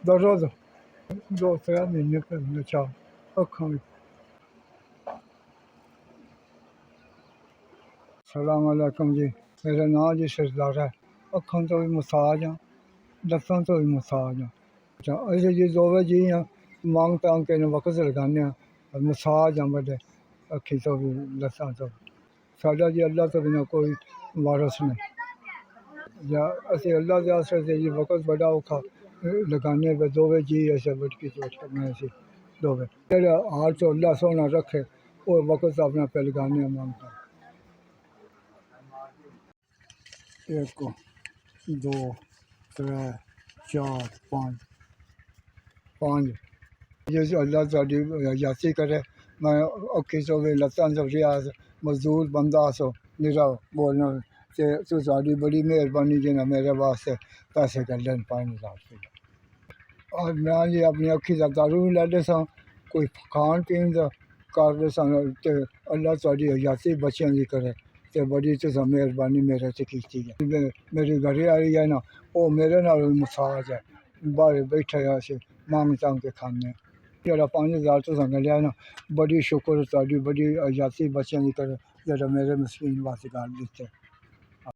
ਦਰਦ 2-3 ਮਹੀਨੇ ਪਹਿਲਾਂ ਚਾ ਅੱਖਾਂ ਵਿੱਚ। ਸਲਾਮ ਅਲੈਕੁਮ ਜੀ, ਮੇਰਾ ਨਾਂ ਜੀ ਸਰਦਾਰ ਹੈ। ਅੱਖਾਂ ਤੋਂ ਵੀ ਮਸਾਜ ਆ, ਲੱਤਾਂ ਤੋਂ ਵੀ ਮਸਾਜ ਆ। ਅੱਛਾ ਅਸੀਂ ਜੀ ਦੋਵੇਂ ਜੀ ਹਾਂ, ਮੰਗ ਤੰਗ ਕੇ ਵਕਤ ਲਗਾਉਂਦੇ ਹਾਂ, ਮਸਾਜ ਆ ਬੜੇ ਅੱਖੀ ਤੋਂ ਵੀ ਲੱਤਾਂ ਤੋਂ। ਸਾਡਾ ਜੀ ਅੱਲਾ ਤੋਂ ਬਿਨਾਂ ਕੋਈ ਵਾਰਸ ਨਹੀਂ। ਜਾਂ ਅਸੀਂ ਅੱਲਾ ਦੇ ਆਸਰੇ ਜੀ ਵਕਤ ਬੜਾ ਔਖਾ لگانے پہ دو جی ایسے بٹکی چوٹ کرنا ایسے دو جڑا حال تو اللہ سونا رکھے وہ وقت اپنا پہ لگانے مانگتا 1 2 3 4 5 جس اللہ تاری یاتی کرے میں اوکھی تو بھی لتاں تو ریاض مزدور بندہ سو نرا بولنا تو ساری بڑی مہربانی جنہیں میرے واسطے پیسے کر لین 5000 روپے اور میں جی اپنی اکھی کا دارو بھی لے سا کوئی کھان پین کا کر سا اللہ تاری حیاتی بچیاں دی کرے تے بڑی تو مہربانی میرے سے کیتی ہے میری گھر والی ہے نا وہ میرے نال مساج ہے باہر بیٹھے سے مانگ تانگ کے کھانے جڑا 5000 تو لیا نا بڑی شکر تاری بڑی حیاتی بچیاں دی کرے جڑا میرے مسکین واسطے کر دیتے